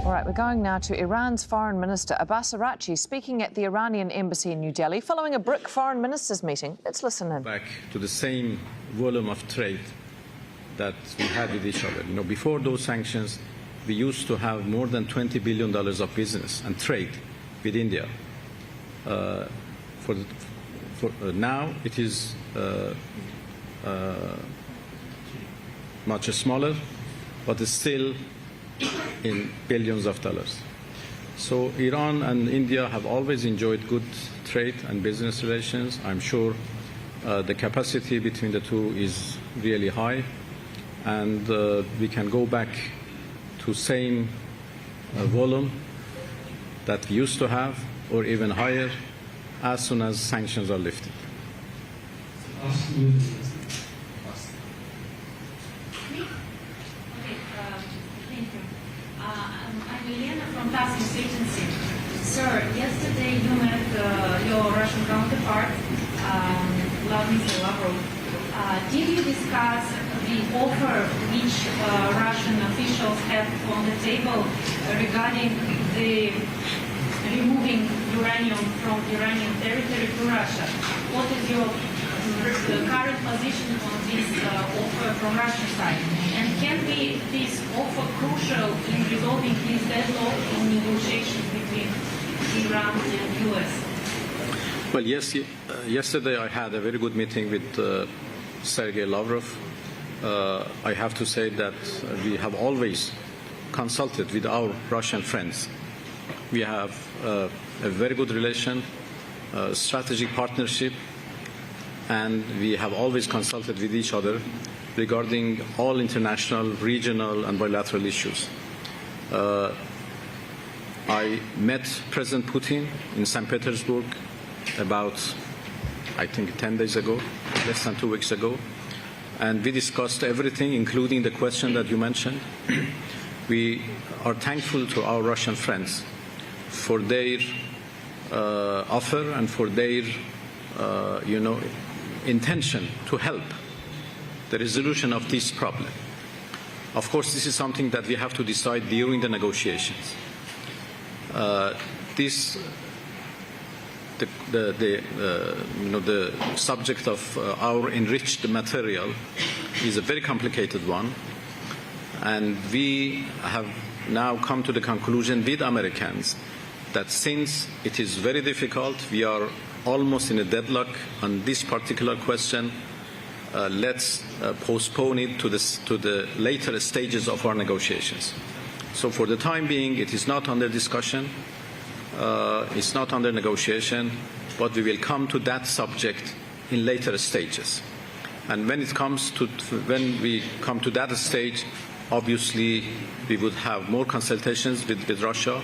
All right, we're going now to Iran's Foreign Minister Abbas Araghchi speaking at the Iranian embassy in New Delhi following a BRIC foreign ministers meeting. Let's listen in. Back to the same volume of trade that we had with each other. Before those sanctions, we used to have more than $20 billion of business and trade with India. Now it is much smaller, but it's still in billions of dollars. So Iran and India have always enjoyed good trade and business relations. I'm sure the capacity between the two is really high, and we can go back to same volume that we used to have, or even higher, as soon as sanctions are lifted. I'm Elena from TASS News Agency. Sir, yesterday you met your Russian counterpart, Mr. Lavrov. Did you discuss the offer which Russian officials have on the table regarding the removing uranium from Iranian territory to Russia? What is your current position on this offer from Russian side? And can be this offer crucial in resolving this deadlock in negotiations between Iran and US? Well, yes. Yesterday I had a very good meeting with Sergei Lavrov. I have to say that we have always consulted with our Russian friends. We have a very good relation, strategic partnership, and we have always consulted with each other regarding all international, regional, and bilateral issues. I met President Putin in St. Petersburg about, I think, 10 days ago, less than 2 weeks ago, and we discussed everything, including the question that you mentioned. We are thankful to our Russian friends for their offer and for their, intention to help the resolution of this problem. Of course, this is something that we have to decide during the negotiations. The subject of our enriched material is a very complicated one, and we have now come to the conclusion with Americans that since it is very difficult, we are almost in a deadlock on this particular question, let's postpone it to the later stages of our negotiations. So for the time being, it is not under discussion, it's not under negotiation, but we will come to that subject in later stages. And when we come to that stage, obviously we would have more consultations with Russia,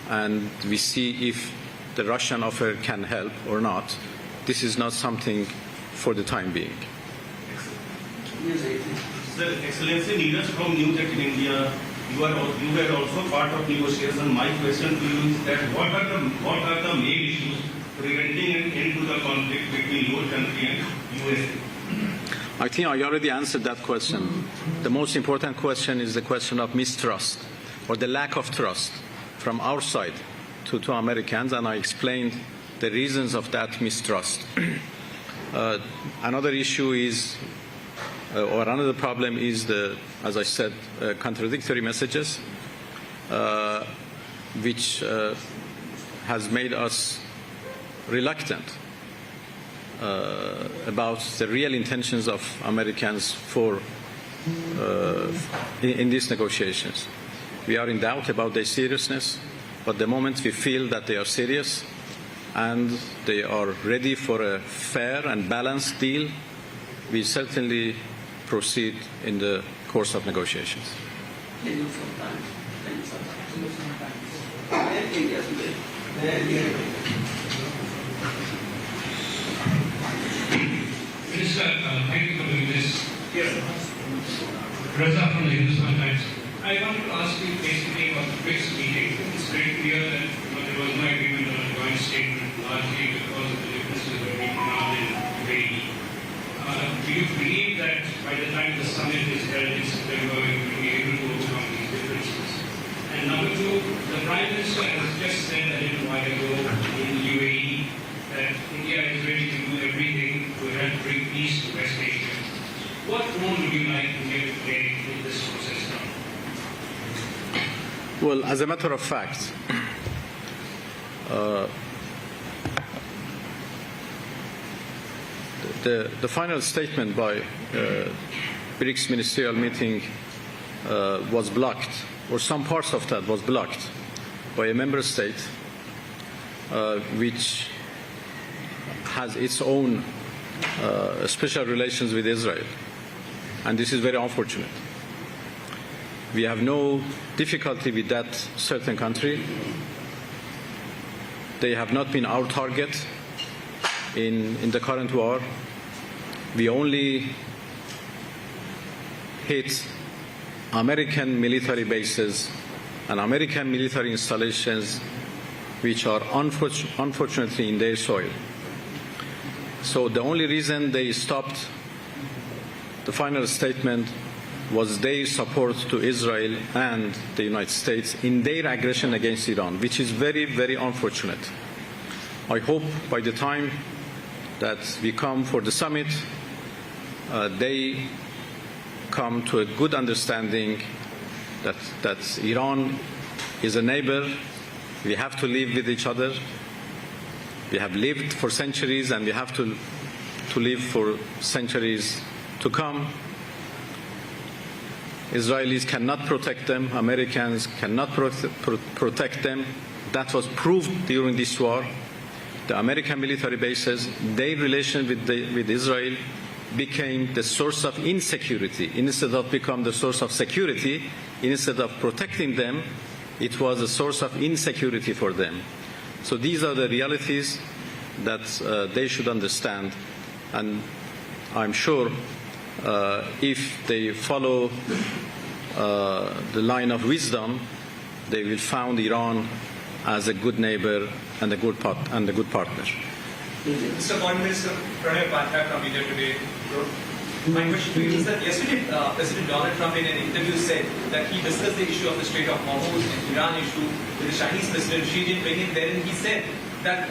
and we see if the Russian offer can help or not. This is not something for the time being. Sir, Excellency, leaders from New Tech in India, you were also part of negotiation. My question to you is that what are the main issues preventing an end to the conflict between your country and US? I think I already answered that question. The most important question is the question of mistrust, or the lack of trust from our side to Americans, and I explained the reasons of that mistrust. Another issue is, or another problem is as I said, contradictory messages, which has made us reluctant about the real intentions of Americans in these negotiations. We are in doubt about their seriousness, but the moment we feel that they are serious and they are ready for a fair and balanced deal, we certainly proceed in the course of negotiations. Minister, thank you for doing this. Reza from the Hindustan Times. I wanted to ask you basically about the BRICS meeting. It's very clear that there was no agreement on a joint statement, largely because of the differences between Iran and UAE. Do you believe that by the time the summit is held in September, you will be able to overcome these differences? And number two, Prime Minister has just said a little while ago in UAE that India is ready to do everything to help bring peace to West Asia. What role would you like India to play in this process now? Well, as a matter of fact, the final statement by BRICS ministerial meeting was blocked, or some parts of that was blocked by a member state which has its own special relations with Israel. And this is very unfortunate. We have no difficulty with that certain country. They have not been our target in the current war. We only hit American military bases and American military installations which are unfortunately in their soil. So the only reason they stopped the final statement was their support to Israel and the United States in their aggression against Iran, which is very, very unfortunate. I hope by the time that we come for the summit, they come to a good understanding that Iran is a neighbor. We have to live with each other. We have lived for centuries, and we have to live for centuries to come. Israelis cannot protect them. Americans cannot protect them. That was proved during this war. The American military bases, their relation with Israel became the source of insecurity. Instead of becoming the source of security, instead of protecting them, it was a source of insecurity for them. So these are the realities that they should understand. And I'm sure if they follow the line of wisdom, they will find Iran as a good neighbor and a good partner. Mr. Foreign Minister, Pranay Pathak from India Today. My question to you is that yesterday President Donald Trump in an interview said that he discussed the issue of the Strait of Hormuz and Iran issue with the Chinese President Xi Jinping, and then he said that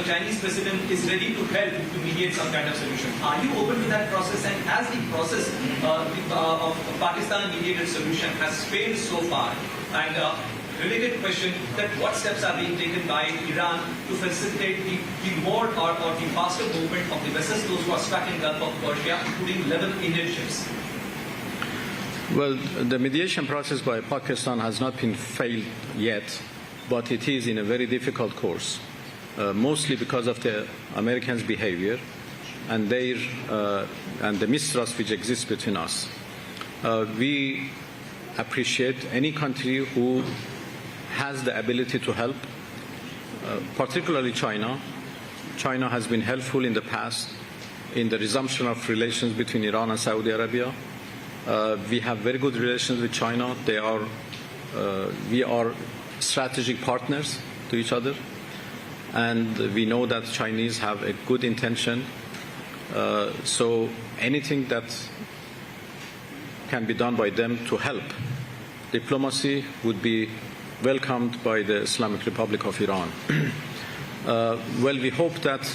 Chinese President is ready to help to mediate some kind of solution. Are you open to that process? And as the process of Pakistan mediated solution has failed so far, and related question that what steps are being taken by Iran to facilitate the more or the faster movement of the vessels, those who are stuck in Gulf of Persia, including 11 Indian ships? Well, the mediation process by Pakistan has not been failed yet, but it is in a very difficult course, mostly because of the Americans' behavior and and the mistrust which exists between us. We appreciate any country who has the ability to help, particularly China. China has been helpful in the past in the resumption of relations between Iran and Saudi Arabia. We have very good relations with China. We are strategic partners to each other, and we know that Chinese have a good intention. So anything that can be done by them to help diplomacy would be welcomed by the Islamic Republic of Iran. Well, we hope that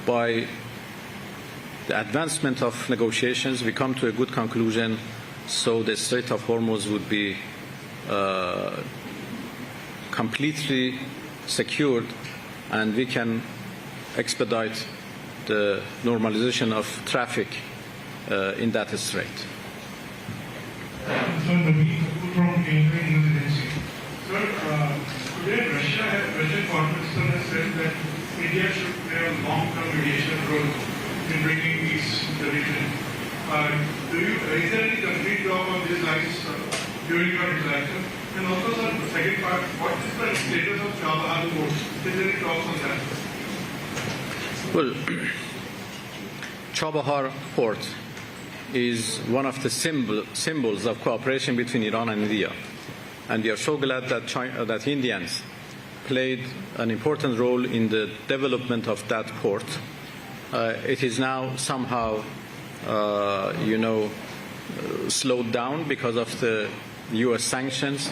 by the advancement of negotiations, we come to a good conclusion, so the Strait of Hormuz would be completely secured, and we can expedite the normalization of traffic in that strait. Sir, Naveen Kapoor from Indian News Agency. Sir, today Russian Foreign Minister has said that India should play a long-term mediation role in bringing peace to the region. Is there any complete talk on these lines during your interaction? And also, sir, the second part, what is the status of Chabahar Port? Is there any talks on that? Well, Chabahar Port is one of the symbols of cooperation between Iran and India. And we are so glad that Indians played an important role in the development of that port. It is now somehow, slowed down because of the U.S. sanctions,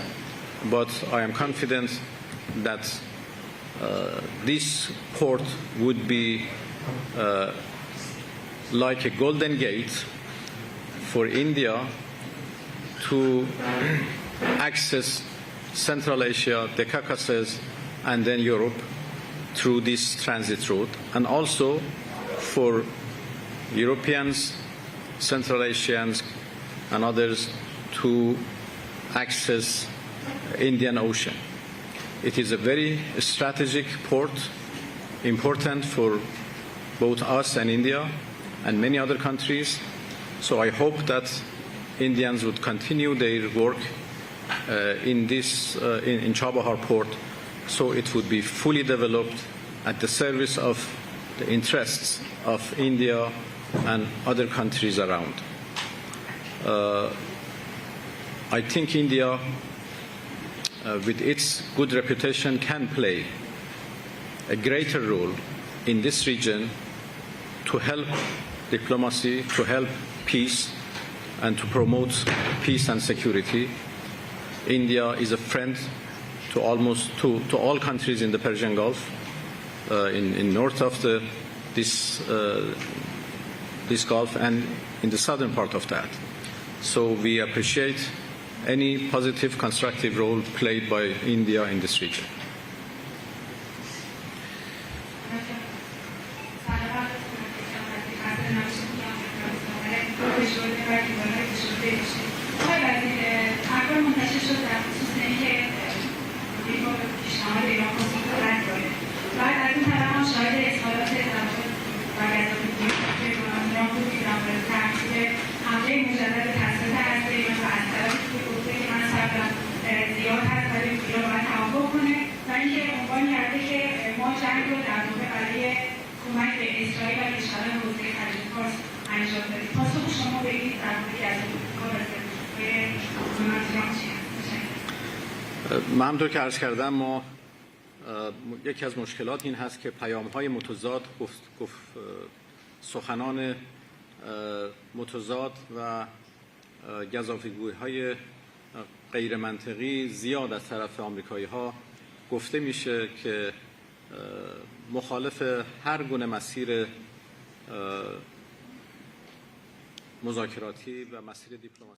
but I am confident that this port would be like a golden gate for India to access Central Asia, the Caucasus, and then Europe through this transit route, and also for Europeans, Central Asians, and others to access Indian Ocean. It is a very strategic port, important for both us and India and many other countries. So I hope that Indians would continue their work in Chabahar port, so it would be fully developed at the service of the interests of India and other countries around. I think India, with its good reputation, can play a greater role in this region to help diplomacy, to help peace, and to promote peace and security. India is a friend to all countries in the Persian Gulf, in north of this Gulf and in the southern part of that. So we appreciate any positive, constructive role played by India in this region. من همونطور که عرض کردم ما یکی از مشکلات این هست که پیام‌های متضاد، سخنان متضاد و گزافه‌گویی‌های غیر منطقی زیاد از طرف آمریکایی‌ها گفته میشه که مخالف هر گونه مسیر مذاکراتی و مسیر دیپلماسی